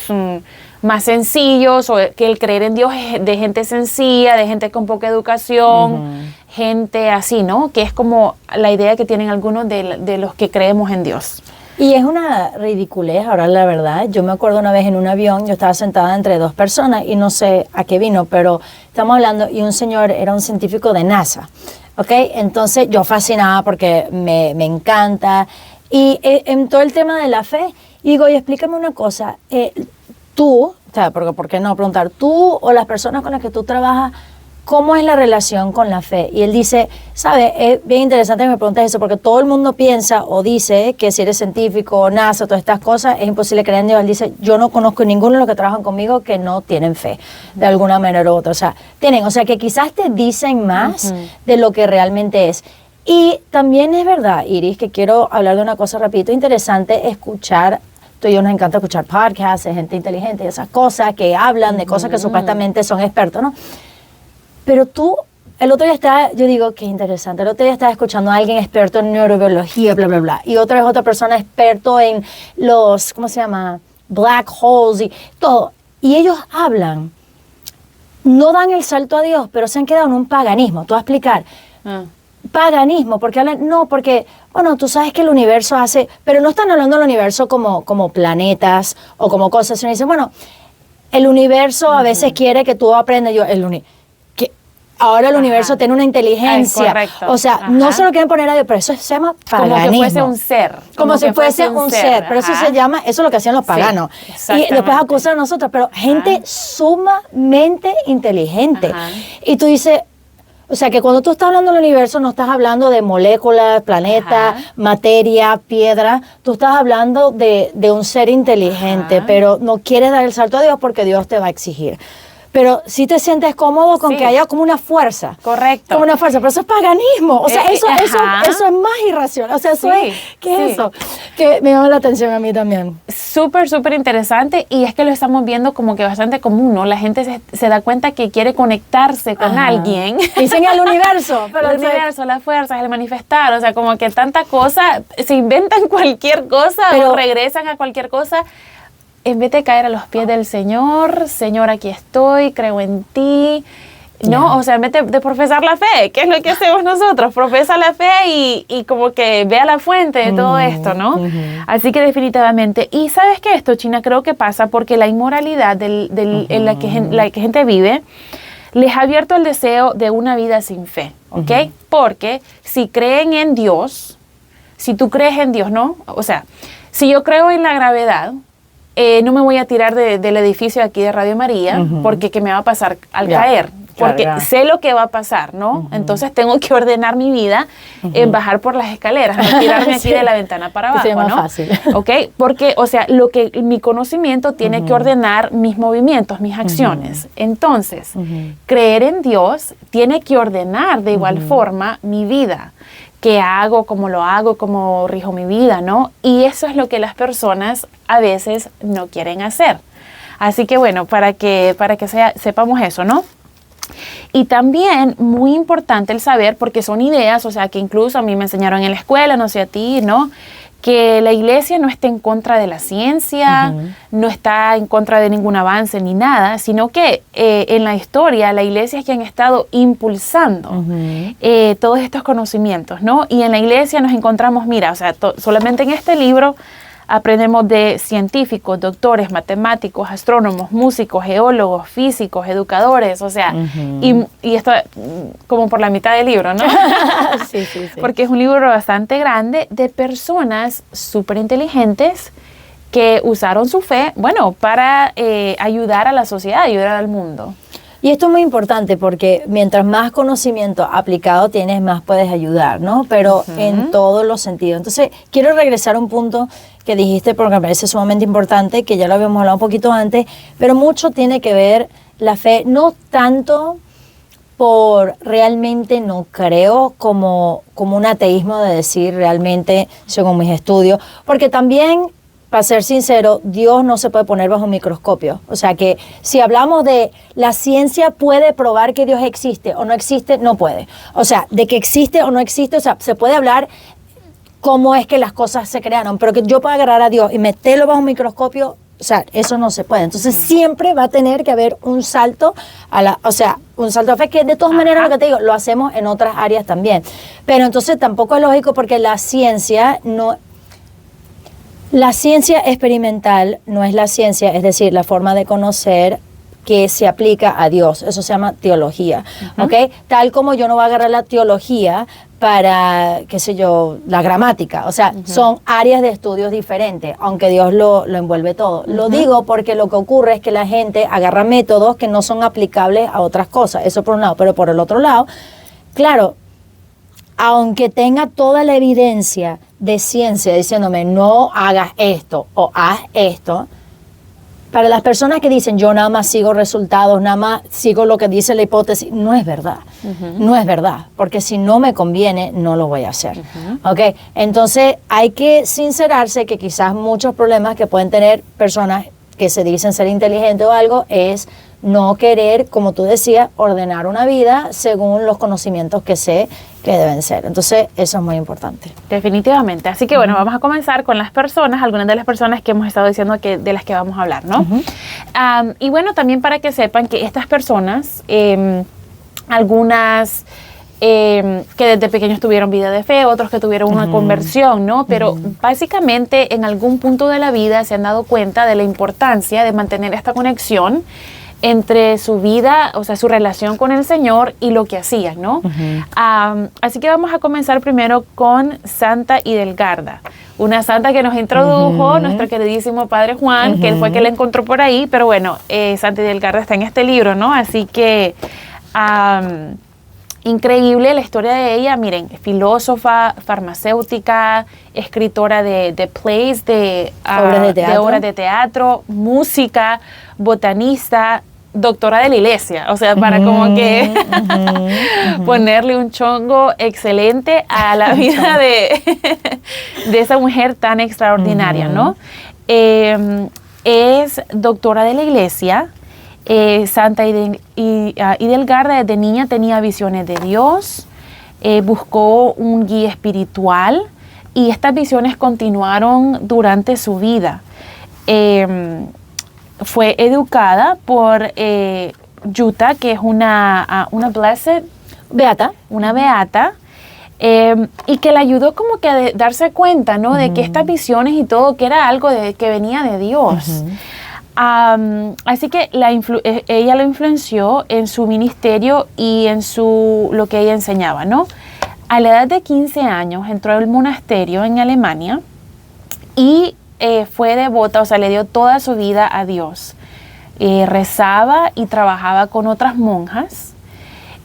más sencillos, o que el creer en Dios es de gente sencilla, de gente con poca educación, gente así, ¿no? Que es como la idea que tienen algunos de los que creemos en Dios. Y es una ridiculez, ahora la verdad. Yo me acuerdo una vez en un avión, yo estaba sentada entre dos personas y no sé a qué vino, pero estamos hablando, y un señor era un científico de NASA, ¿ok? Entonces yo fascinada porque me encanta. Y en todo el tema de la fe, digo, y explícame una cosa, tú, o sea, ¿por qué no preguntar? Tú o las personas con las que tú trabajas, ¿cómo es la relación con la fe? Y él dice, ¿sabe? Es bien interesante que me preguntes eso, porque todo el mundo piensa o dice que si eres científico, NASA, todas estas cosas, es imposible creer en Dios. Él dice, yo no conozco ninguno de los que trabajan conmigo que no tienen fe, de alguna manera u otra. O sea, que quizás te dicen más de lo que realmente es. Y también es verdad, Iris, que quiero hablar de una cosa rapidito interesante, escuchar. Tú y yo nos encanta escuchar podcasts de gente inteligente y esas cosas que hablan de cosas que supuestamente son expertos, ¿no? Pero tú, el otro día yo digo, qué interesante, el otro día estaba escuchando a alguien experto en neurobiología, bla, bla, bla, y otra persona experto en los, ¿cómo se llama? Black holes y todo. Y ellos hablan, no dan el salto a Dios, pero se han quedado en un paganismo. Tú vas a explicar. Paganismo, porque hablan, no, porque, bueno, tú sabes que el universo hace, pero no están hablando del universo como planetas o como cosas, sino dicen, bueno, el universo a veces quiere que tú aprendas, ahora el universo tiene una inteligencia. Correcto. O sea, no se lo quieren poner a Dios, pero eso se llama paganismo. Como que fuese un ser. Como si fuese un ser. Pero eso se llama, eso es lo que hacían los paganos. Y después acusan a nosotros, pero gente sumamente inteligente. Y tú dices, o sea, que cuando tú estás hablando del universo, no estás hablando de moléculas, planetas, materia, piedra. Tú estás hablando de un ser inteligente, pero no quieres dar el salto a Dios porque Dios te va a exigir. Pero si te sientes cómodo con que haya como una fuerza. Correcto. Como una fuerza, pero eso es paganismo. O sea, eso es más irracional. O sea, eso es, ¿qué es eso? Que me llama la atención a mí también. Súper, súper interesante, y es que lo estamos viendo como que bastante común, ¿no? La gente se da cuenta que quiere conectarse con alguien. Dicen el universo. Pero el universo, las fuerzas, el manifestar, o sea, como que tanta cosa, se inventan cualquier cosa o regresan a cualquier cosa. En vez de caer a los pies del Señor, Señor, aquí estoy, creo en ti, ¿no? O sea, en vez de profesar la fe, ¿qué es lo que hacemos nosotros? Profesa la fe y como que vea la fuente de todo esto, ¿no? Así que definitivamente. Y ¿sabes qué? Esto, China, creo que pasa porque la inmoralidad en la que gente vive les ha abierto el deseo de una vida sin fe, ¿ok? Porque si creen en Dios, si tú crees en Dios, ¿no? O sea, si yo creo en la gravedad, no me voy a tirar del edificio aquí de Radio María, porque ¿qué me va a pasar al caer? porque Claro. sé lo que va a pasar, ¿no? Entonces tengo que ordenar mi vida en bajar por las escaleras, no tirarme aquí Sí. de la ventana para Que abajo, sea más ¿no? fácil. ¿Ok? Porque, o sea, mi conocimiento tiene que ordenar mis movimientos, mis acciones. Entonces, creer en Dios tiene que ordenar de igual forma mi vida. ¿Qué hago? ¿Cómo lo hago? ¿Cómo rijo mi vida? ¿No? Y eso es lo que las personas a veces no quieren hacer. Así que bueno, para que sepamos eso, ¿no? Y también muy importante el saber, porque son ideas, o sea, que incluso a mí me enseñaron en la escuela, no sé a ti, ¿no? Que la iglesia no está en contra de la ciencia, no está en contra de ningún avance ni nada, sino que en la historia la iglesia es quien ha estado impulsando todos estos conocimientos, ¿no? Y en la iglesia nos encontramos, mira, o sea, solamente en este libro aprendemos de científicos, doctores, matemáticos, astrónomos, músicos, geólogos, físicos, educadores, o sea, y esto como por la mitad del libro, ¿no? Sí. Porque es un libro bastante grande de personas súper inteligentes que usaron su fe, bueno, para ayudar a la sociedad, ayudar al mundo. Y esto es muy importante porque mientras más conocimiento aplicado tienes, más puedes ayudar, ¿no? Pero en todos los sentidos. Entonces, quiero regresar a un punto que dijiste porque me parece sumamente importante, que ya lo habíamos hablado un poquito antes, pero mucho tiene que ver la fe, no tanto por realmente no creo como un ateísmo de decir realmente según mis estudios, porque también, para ser sincero, Dios no se puede poner bajo un microscopio. O sea que si hablamos de la ciencia puede probar que Dios existe o no existe, no puede. O sea, de que existe o no existe, o sea, se puede hablar cómo es que las cosas se crearon, pero que yo pueda agarrar a Dios y meterlo bajo un microscopio, o sea, eso no se puede. Entonces siempre va a tener que haber un salto un salto de fe, que de todas maneras, lo que te digo, lo hacemos en otras áreas también. Pero entonces tampoco es lógico porque la ciencia experimental no es la ciencia, es decir, la forma de conocer que se aplica a Dios. Eso se llama teología, ¿ok? Tal como yo no voy a agarrar la teología para, qué sé yo, la gramática. O sea, son áreas de estudios diferentes, aunque Dios lo envuelve todo. Lo digo porque lo que ocurre es que la gente agarra métodos que no son aplicables a otras cosas. Eso por un lado. Pero por el otro lado, claro, aunque tenga toda la evidencia de ciencia diciéndome no hagas esto o haz esto, para las personas que dicen yo nada más sigo resultados, nada más sigo lo que dice la hipótesis, no es verdad. No es verdad, porque si no me conviene, no lo voy a hacer. ¿Ok? Entonces hay que sincerarse que quizás muchos problemas que pueden tener personas que se dicen ser inteligentes o algo es no querer, como tú decías, ordenar una vida según los conocimientos que sé que deben ser. Entonces, eso es muy importante. Definitivamente. Así que bueno, vamos a comenzar con las personas, algunas de las personas que hemos estado diciendo de las que vamos a hablar, ¿no? Y bueno, también para que sepan que estas personas, algunas que desde pequeños tuvieron vida de fe, otros que tuvieron una conversión, ¿no? Pero básicamente en algún punto de la vida se han dado cuenta de la importancia de mantener esta conexión entre su vida, o sea, su relación con el Señor y lo que hacían, ¿no? Así que vamos a comenzar primero con Santa Idelgarda, una santa que nos introdujo nuestro queridísimo Padre Juan, que él fue que la encontró por ahí, pero bueno, Santa Idelgarda está en este libro, ¿no? Así que increíble la historia de ella, miren, filósofa, farmacéutica, escritora de plays, de obras de teatro, música, botanista, doctora de la iglesia, o sea, para como que ponerle un chongo excelente a la vida de esa mujer tan extraordinaria, ¿no? Es doctora de la iglesia. Santa Idelgarda desde niña tenía visiones de Dios, buscó un guía espiritual y estas visiones continuaron durante su vida. Fue educada por Jutta, que es una blessed, una beata, y que le ayudó como que a darse cuenta, ¿no? De que estas visiones y todo, que era algo que venía de Dios. Así que ella lo influenció en su ministerio y en lo que ella enseñaba, ¿no? A la edad de 15 años entró al monasterio en Alemania y fue devota, o sea, le dio toda su vida a Dios. Rezaba y trabajaba con otras monjas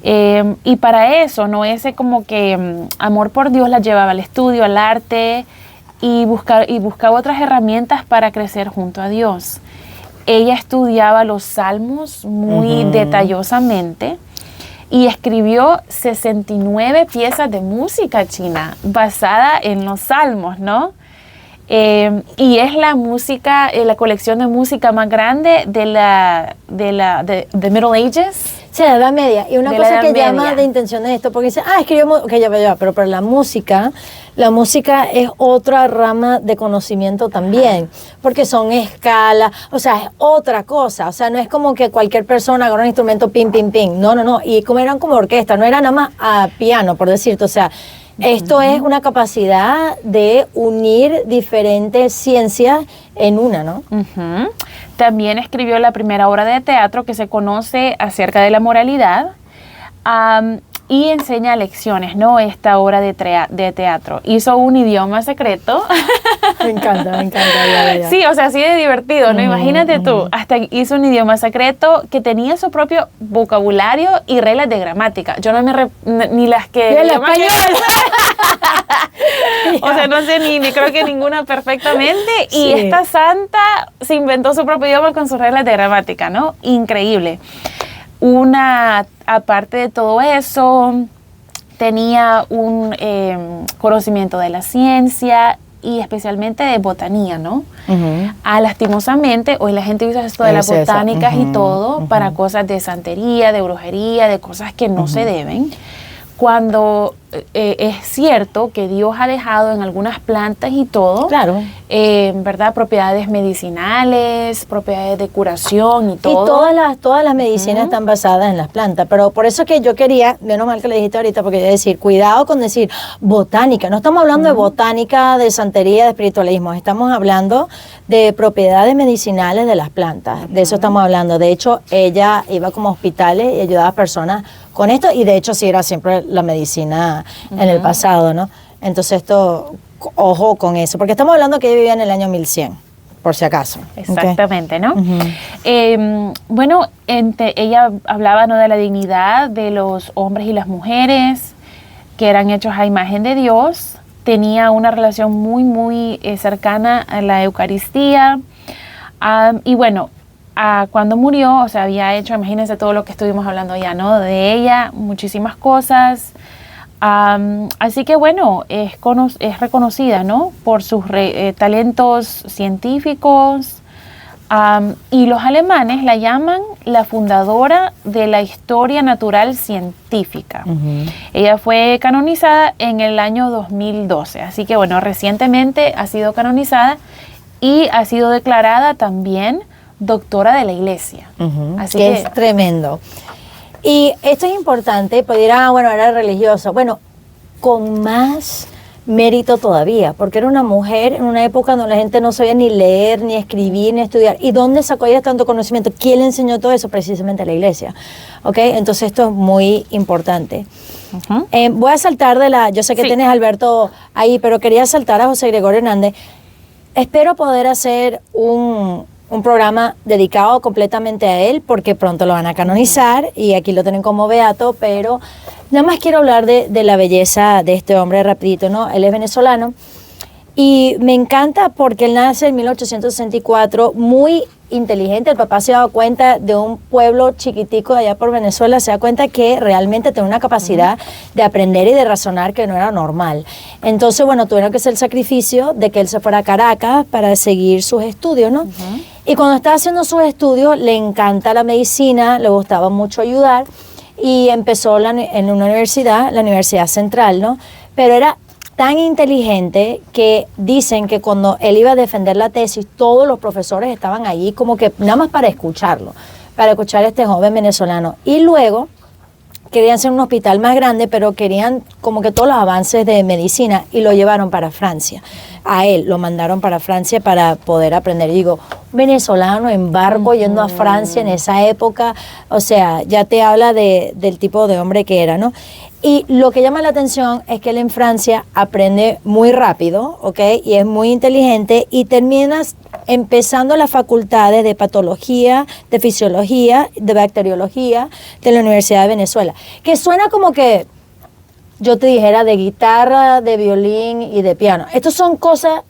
Y para eso, ¿no? Ese como que amor por Dios la llevaba al estudio, al arte y buscaba otras herramientas para crecer junto a Dios. Ella estudiaba los salmos muy detallosamente y escribió 69 piezas de música china basada en los salmos, ¿no? Y es la música, la colección de música más grande de Middle Ages. Sí, la Edad Media. Y una cosa que llama de intención es esto, porque dice, escribió, ok, ya, pero para la música es otra rama de conocimiento también, porque son escalas, o sea, es otra cosa, o sea, no es como que cualquier persona agarra un instrumento, pim, pim, pim, no, y como eran como orquesta, no era nada más a piano, por decirte, o sea, esto es una capacidad de unir diferentes ciencias en una, ¿no? También escribió la primera obra de teatro que se conoce acerca de la moralidad y enseña lecciones, ¿no? Esta obra de teatro. Hizo un idioma secreto. Me encanta. Ya. Sí, o sea, así de divertido, ¿no? Imagínate tú, hasta hizo un idioma secreto que tenía su propio vocabulario y reglas de gramática. Yo no ni las que... ¡El español! O sea, no sé ni creo que ninguna perfectamente. Y esta santa se inventó su propio idioma con sus reglas de gramática, ¿no? Increíble. Aparte de todo eso, tenía un conocimiento de la ciencia y especialmente de botanía, ¿no? Lastimosamente, hoy la gente usa esto de las botánicas y todo para cosas de santería, de brujería, de cosas que no se deben. Cuando es cierto que Dios ha dejado en algunas plantas y todo, claro, ¿verdad? Propiedades medicinales, propiedades de curación y todo. Y todas las medicinas están basadas en las plantas, pero por eso que yo quería, menos mal que le dijiste ahorita, porque yo iba a decir, cuidado con decir botánica, no estamos hablando de botánica, de santería, de espiritualismo, estamos hablando de propiedades medicinales de las plantas, de eso estamos hablando. De hecho, ella iba como a hospitales y ayudaba a personas con esto, y de hecho sí era siempre la medicina en el pasado, ¿no? Entonces esto, ojo con eso, porque estamos hablando que ella vivía en el año 1100, por si acaso. Exactamente, ¿no? Bueno, ella hablaba, ¿no?, de la dignidad de los hombres y las mujeres que eran hechos a imagen de Dios. Tenía una relación muy, muy cercana a la Eucaristía. Y bueno, cuando murió, o sea, había hecho, imagínense todo lo que estuvimos hablando ya, ¿no? De ella, muchísimas cosas. Así que bueno, es reconocida, ¿no?, por sus talentos científicos. Y los alemanes la llaman la fundadora de la historia natural científica. Ella fue canonizada en el año 2012, así que bueno, recientemente ha sido canonizada y ha sido declarada también doctora de la Iglesia. Así que es tremendo. Y esto es importante, pues dirán, bueno, era religioso. Bueno, con más mérito todavía, porque era una mujer en una época donde la gente no sabía ni leer, ni escribir, ni estudiar. ¿Y dónde sacó ella tanto conocimiento? ¿Quién le enseñó todo eso? Precisamente la Iglesia. ¿Ok? Entonces esto es muy importante. Voy a saltar yo sé que tienes a Alberto ahí, pero quería saltar a José Gregorio Hernández. Espero poder hacer un programa dedicado completamente a él, porque pronto lo van a canonizar y aquí lo tienen como beato, pero nada más quiero hablar de la belleza de este hombre rapidito, ¿no? Él es venezolano y me encanta porque él nace en 1864, muy inteligente. El papá se ha dado cuenta de un pueblo chiquitico de allá por Venezuela, se da cuenta que realmente tiene una capacidad de aprender y de razonar que no era normal. Entonces, bueno, tuvieron que hacer el sacrificio de que él se fuera a Caracas para seguir sus estudios, ¿no? Y cuando estaba haciendo sus estudios, le encanta la medicina, le gustaba mucho ayudar y empezó en una universidad, la Universidad Central, ¿no? Pero era tan inteligente que dicen que cuando él iba a defender la tesis, todos los profesores estaban allí como que nada más para escucharlo, para escuchar a este joven venezolano. Y luego querían hacer un hospital más grande, pero querían como que todos los avances de medicina y lo llevaron para Francia. A él lo mandaron para Francia para poder aprender. Y digo, venezolano en barco yendo a Francia en esa época. O sea, ya te habla del tipo de hombre que era, ¿no? Y lo que llama la atención es que él en Francia aprende muy rápido, ¿ok? Y es muy inteligente y terminas empezando las facultades de patología, de fisiología, de bacteriología de la Universidad de Venezuela. Que suena como que yo te dijera de guitarra, de violín y de piano. Estos son cosas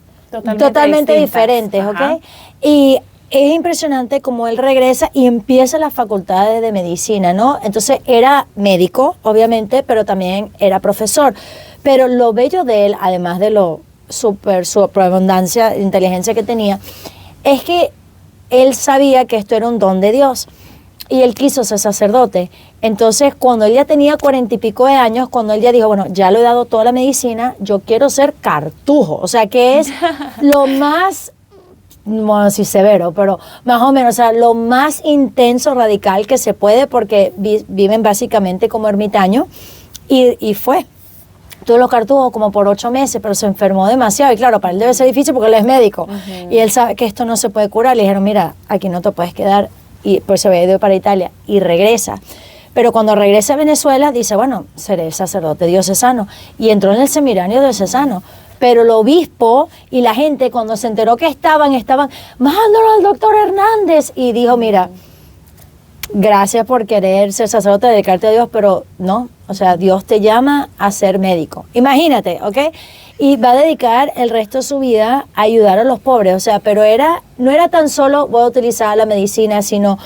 totalmente diferentes, ¿ok? Ajá. Y es impresionante cómo él regresa y empieza las facultades de medicina, ¿no? Entonces era médico, obviamente, pero también era profesor. Pero lo bello de él, además de lo su abundancia de inteligencia que tenía, es que él sabía que esto era un don de Dios. Y él quiso ser sacerdote. Entonces, cuando él ya tenía 40 y pico de años, cuando él ya dijo, bueno, ya lo he dado toda la medicina, yo quiero ser cartujo. O sea, que es lo más, no así severo, pero más o menos, o sea, lo más intenso, radical que se puede, porque viven básicamente como ermitaños. Y fue. Tuvo los cartujos como por 8 meses, pero se enfermó demasiado. Y claro, para él debe ser difícil porque él es médico. Y él sabe que esto no se puede curar. Le dijeron, mira, aquí no te puedes quedar. Y pues se había ido para Italia y regresa. Pero cuando regresa a Venezuela, dice, bueno, seré sacerdote diocesano. Y entró en el seminario diocesano. Pero el obispo y la gente, cuando se enteró que estaban, mándalo al doctor Hernández. Y dijo, mira, gracias por querer ser sacerdote, dedicarte a Dios, pero no, o sea, Dios te llama a ser médico. Imagínate, ¿ok? Y va a dedicar el resto de su vida a ayudar a los pobres, o sea, pero no era tan solo voy a utilizar la medicina, sino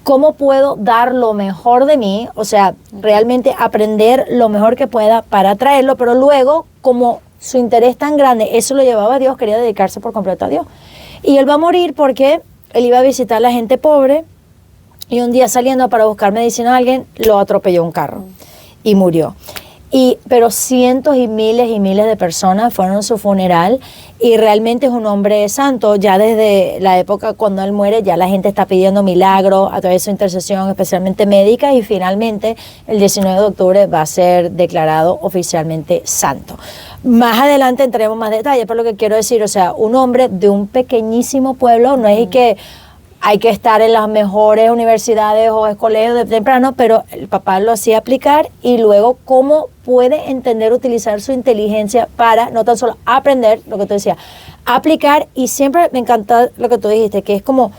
cómo puedo dar lo mejor de mí, o sea, realmente aprender lo mejor que pueda para traerlo, pero luego, como su interés tan grande, eso lo llevaba a Dios, quería dedicarse por completo a Dios. Y él va a morir porque él iba a visitar a la gente pobre, y un día saliendo para buscar medicina a alguien, lo atropelló un carro y murió. Pero cientos y miles de personas fueron a su funeral y realmente es un hombre santo. Ya desde la época cuando él muere, ya la gente está pidiendo milagros a través de su intercesión, especialmente médica, y finalmente el 19 de octubre va a ser declarado oficialmente santo. Más adelante entraremos más detalles, pero lo que quiero decir, o sea, un hombre de un pequeñísimo pueblo, no es que hay que estar en las mejores universidades o colegios de temprano, pero el papá lo hacía aplicar y luego cómo puede entender, utilizar su inteligencia para no tan solo aprender, lo que tú decías, aplicar, y siempre me encanta lo que tú dijiste, que es como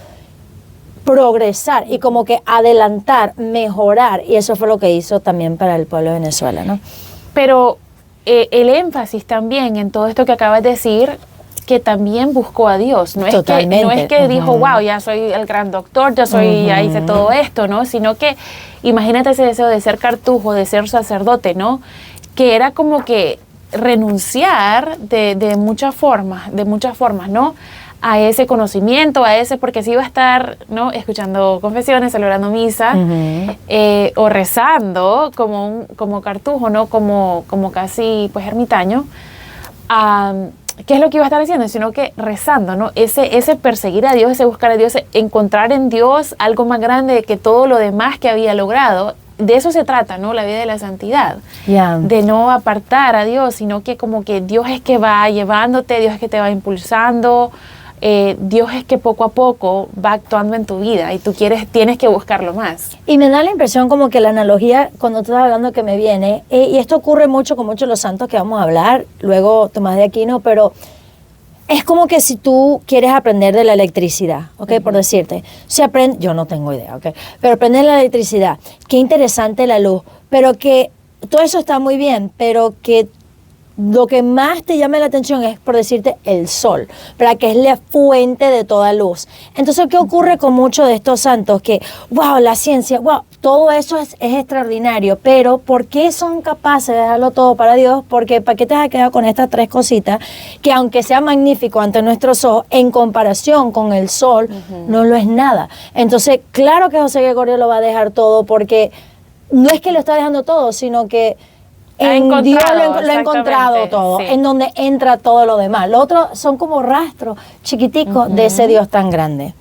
progresar y como que adelantar, mejorar, y eso fue lo que hizo también para el pueblo de Venezuela, ¿no? Pero el énfasis también en todo esto que acabas de decir, que también buscó a Dios. No es que dijo, wow, ya soy el gran doctor, ya hice todo esto, ¿no? Sino que imagínate ese deseo de ser cartujo, de ser sacerdote, ¿no? Que era como que renunciar de muchas formas, ¿no? A ese conocimiento, porque si iba a estar, ¿no? Escuchando confesiones, celebrando misa, o rezando como cartujo, ¿no? Como casi, pues, ermitaño, ¿qué es lo que iba a estar haciendo? Sino que rezando, ¿no? Ese perseguir a Dios, ese buscar a Dios, encontrar en Dios algo más grande que todo lo demás que había logrado. De eso se trata, ¿no? La vida de la santidad. Yeah. De no apartar a Dios, sino que como que Dios es que va llevándote, Dios es que te va impulsando, Dios es que poco a poco va actuando en tu vida y tú tienes que buscarlo más. Y me da la impresión como que la analogía, cuando tú estás hablando, que me viene, y esto ocurre mucho con muchos de los santos que vamos a hablar, luego Tomás de Aquino, pero es como que si tú quieres aprender de la electricidad, ¿ok? Por decirte, yo no tengo idea, ¿ok? Pero aprender la electricidad, qué interesante la luz, pero que todo eso está muy bien, pero que lo que más te llama la atención es, por decirte, el sol, para que es la fuente de toda luz. Entonces, ¿qué ocurre con muchos de estos santos? Que, wow, la ciencia, wow, todo eso es extraordinario, pero ¿por qué son capaces de dejarlo todo para Dios? Porque ¿para qué te has quedado con estas 3 cositas que, aunque sea magnífico ante nuestros ojos, en comparación con el sol, no lo es nada? Entonces, claro que José Gregorio lo va a dejar todo, porque no es que lo está dejando todo, sino que en Dios lo he encontrado todo, sí. En donde entra todo lo demás. Los otros son como rastros chiquiticos de ese Dios tan grande.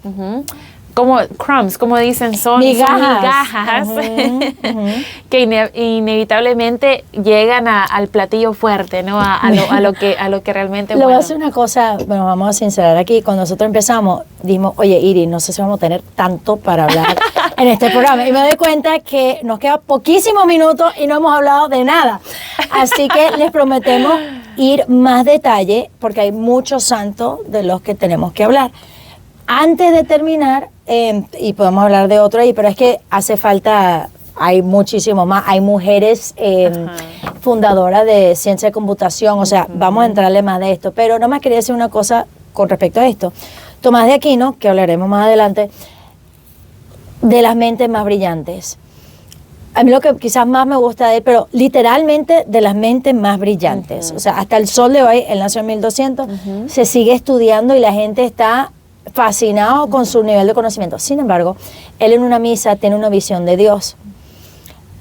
como crumbs, como dicen, son migajas que inevitablemente llegan al platillo fuerte, ¿no? A lo que realmente. Le voy a hacer una cosa, bueno, vamos a sincerar aquí. Cuando nosotros empezamos, dijimos, oye, Iris, no sé si vamos a tener tanto para hablar en este programa. Y me doy cuenta que nos quedan poquísimos minutos y no hemos hablado de nada. Así que les prometemos ir más detalle, porque hay muchos santos de los que tenemos que hablar. Antes de terminar, y podemos hablar de otro ahí, pero es que hace falta, hay muchísimo más, hay mujeres fundadoras de ciencia de computación, o sea, vamos a entrarle más de esto, pero nomás quería decir una cosa con respecto a esto. Tomás de Aquino, que hablaremos más adelante, de las mentes más brillantes. A mí lo que quizás más me gusta de él, pero literalmente de las mentes más brillantes. O sea, hasta el sol de hoy, él nació en 1200, se sigue estudiando y la gente está fascinado con su nivel de conocimiento. Sin embargo, él en una misa tiene una visión de Dios.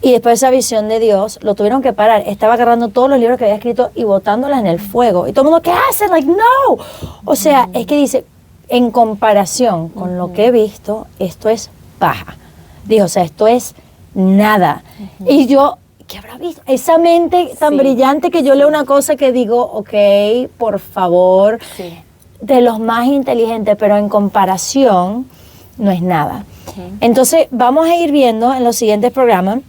Y después de esa visión de Dios, lo tuvieron que parar. Estaba agarrando todos los libros que había escrito y botándolos en el fuego. Y todo el mundo, ¿qué hace? Like, no. O sea, es que dice, en comparación con lo que he visto, esto es paja. Dijo, o sea, esto es nada. Y yo, ¿qué habrá visto? Esa mente tan brillante que yo leo una cosa que digo, ok, por favor, de los más inteligentes, pero en comparación no es nada. Entonces, vamos a ir viendo en los siguientes programas,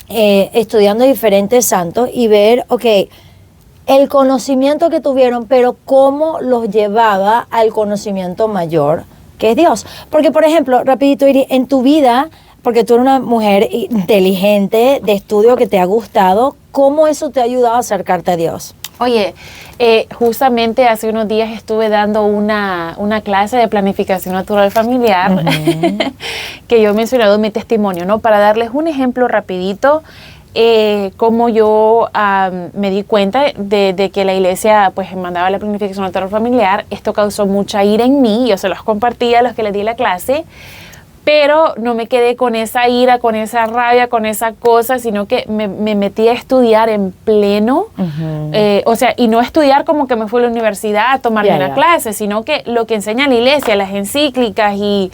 estudiando diferentes santos y ver, ok, el conocimiento que tuvieron, pero cómo los llevaba al conocimiento mayor, que es Dios. Porque, por ejemplo, rapidito, Iris, en tu vida, porque tú eres una mujer inteligente, de estudio que te ha gustado, ¿cómo eso te ha ayudado a acercarte a Dios? Oye, justamente hace unos días estuve dando una clase de planificación natural familiar que yo he mencionado en mi testimonio, ¿no? Para darles un ejemplo rapidito, cómo yo me di cuenta de que la iglesia pues mandaba la planificación natural familiar. Esto causó mucha ira en mí, yo se los compartí a los que les di la clase, pero no me quedé con esa ira, con esa rabia, con esa cosa, sino que me metí a estudiar en pleno, o sea, y no estudiar como que me fui a la universidad a tomarme una clase, sino que lo que enseña la iglesia, las encíclicas y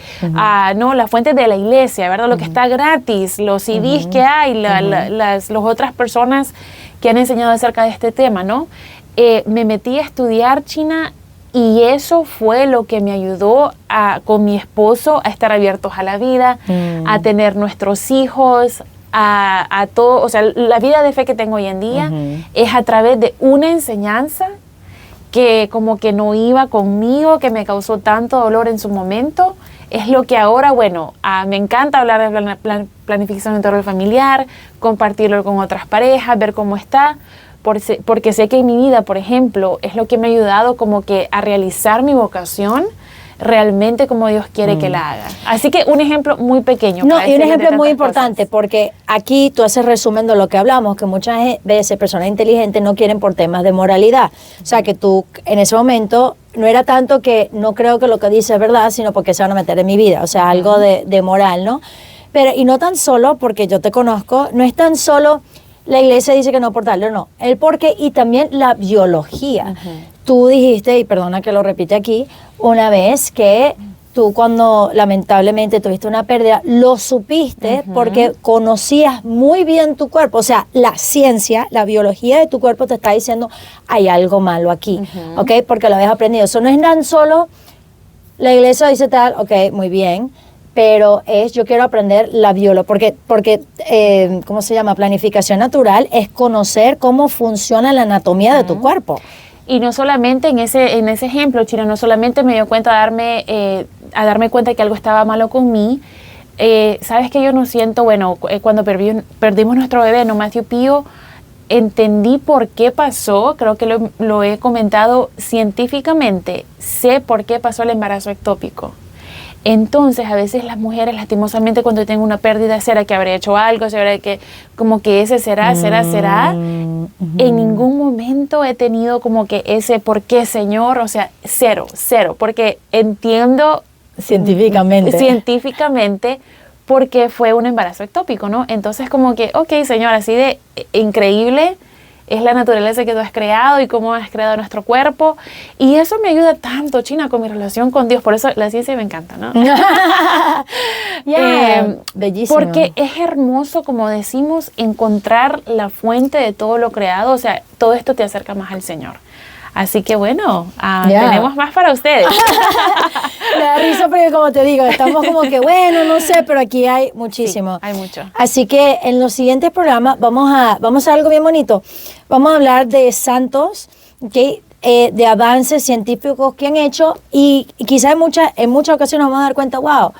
no, las fuentes de la iglesia, ¿verdad? Lo que está gratis, los CDs que hay, las otras personas que han enseñado acerca de este tema, ¿no? Me metí a estudiar, China, y eso fue lo que me ayudó con mi esposo a estar abiertos a la vida, a tener nuestros hijos, a todo. O sea, la vida de fe que tengo hoy en día es a través de una enseñanza que como que no iba conmigo, que me causó tanto dolor en su momento. Es lo que ahora, bueno, me encanta hablar de planificación natural familiar, compartirlo con otras parejas, ver cómo está. Porque sé que en mi vida, por ejemplo, es lo que me ha ayudado como que a realizar mi vocación realmente como Dios quiere que la haga. Así que un ejemplo muy pequeño. No, y un ejemplo muy importante, porque aquí tú haces resumen de lo que hablamos, que muchas veces personas inteligentes no quieren por temas de moralidad. O sea, que tú en ese momento no era tanto que no creo que lo que dice es verdad, sino porque se van a meter en mi vida. O sea, algo de moral, ¿no? Pero, y no tan solo, porque yo te conozco, no es tan solo la iglesia dice que no portarlo, no. El porqué y también la biología. Tú dijiste, y perdona que lo repite aquí, una vez que tú cuando lamentablemente tuviste una pérdida, lo supiste porque conocías muy bien tu cuerpo. O sea, la ciencia, la biología de tu cuerpo te está diciendo, hay algo malo aquí, ¿ok? Porque lo habías aprendido. Eso no es tan solo, la iglesia dice tal, ok, muy bien, pero yo quiero aprender la biología, porque ¿cómo se llama? Planificación natural es conocer cómo funciona la anatomía de tu cuerpo. Y no solamente en ese ejemplo, China, no solamente me dio cuenta a darme cuenta que algo estaba malo con mí. Sabes que yo no siento, bueno, cuando perdimos nuestro bebé, no Matthew Pío, entendí por qué pasó, creo que lo he comentado científicamente, sé por qué pasó el embarazo ectópico. Entonces, a veces las mujeres, lastimosamente, cuando tengo una pérdida, ¿será que habré hecho algo? ¿Será que, como que ese será? En ningún momento he tenido como que ese ¿por qué, Señor? O sea, cero, porque entiendo científicamente porque fue un embarazo ectópico, ¿no? Entonces, como que, ok, Señor, así de increíble, es la naturaleza que tú has creado y cómo has creado nuestro cuerpo. Y eso me ayuda tanto, China, con mi relación con Dios. Por eso la ciencia me encanta, ¿no? Bellísimo. Porque es hermoso, como decimos, encontrar la fuente de todo lo creado. O sea, todo esto te acerca más al Señor. Así que bueno, tenemos más para ustedes. Me da risa porque, como te digo, estamos como que, bueno, no sé, pero aquí hay muchísimo. Sí, hay mucho. Así que en los siguientes programas vamos a hacer algo bien bonito. Vamos a hablar de santos, ¿okay? De avances científicos que han hecho y quizás en muchas ocasiones vamos a dar cuenta, wow,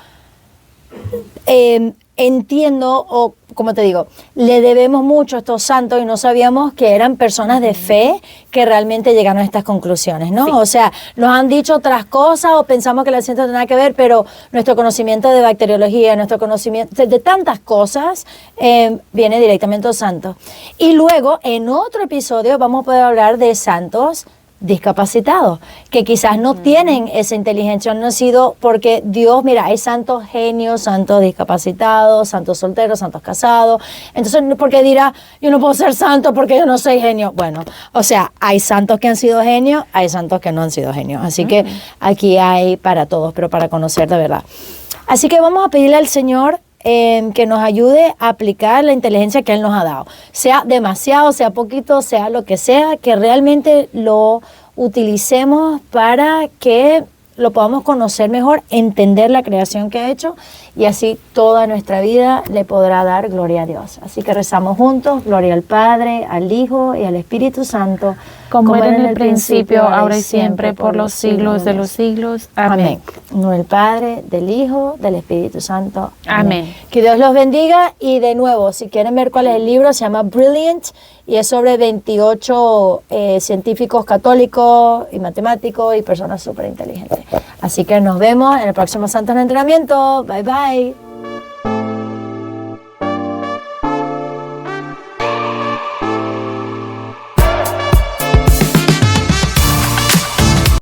entiendo, o como te digo, le debemos mucho a estos santos y no sabíamos que eran personas de fe que realmente llegaron a estas conclusiones, ¿no? Sí. O sea, nos han dicho otras cosas o pensamos que la ciencia no tiene nada que ver, pero nuestro conocimiento de bacteriología, nuestro conocimiento de tantas cosas viene directamente de los santos. Y luego, en otro episodio, vamos a poder hablar de santos discapacitados, que quizás no tienen esa inteligencia, no han sido, porque Dios, mira, hay santos genios, santos discapacitados, santos solteros, santos casados, entonces, porque dirá, yo no puedo ser santo porque yo no soy genio. Bueno, o sea, hay santos que han sido genios, hay santos que no han sido genios, así que aquí hay para todos, pero para conocer de verdad. Así que vamos a pedirle al Señor que nos ayude a aplicar la inteligencia que Él nos ha dado. Sea demasiado, sea poquito, sea lo que sea, que realmente lo utilicemos para que lo podamos conocer mejor, entender la creación que ha hecho y así toda nuestra vida le podrá dar gloria a Dios. Así que rezamos juntos, gloria al Padre, al Hijo y al Espíritu Santo, como era en el principio, ahora y siempre, por los siglos de los siglos. Amén. En el Padre, del Hijo, del Espíritu Santo. Amén. Que Dios los bendiga y de nuevo, si quieren ver cuál es el libro, se llama Brilliant y es sobre 28 científicos católicos y matemáticos y personas súper inteligentes. Así que nos vemos en el próximo Santo en Entrenamiento. Bye bye.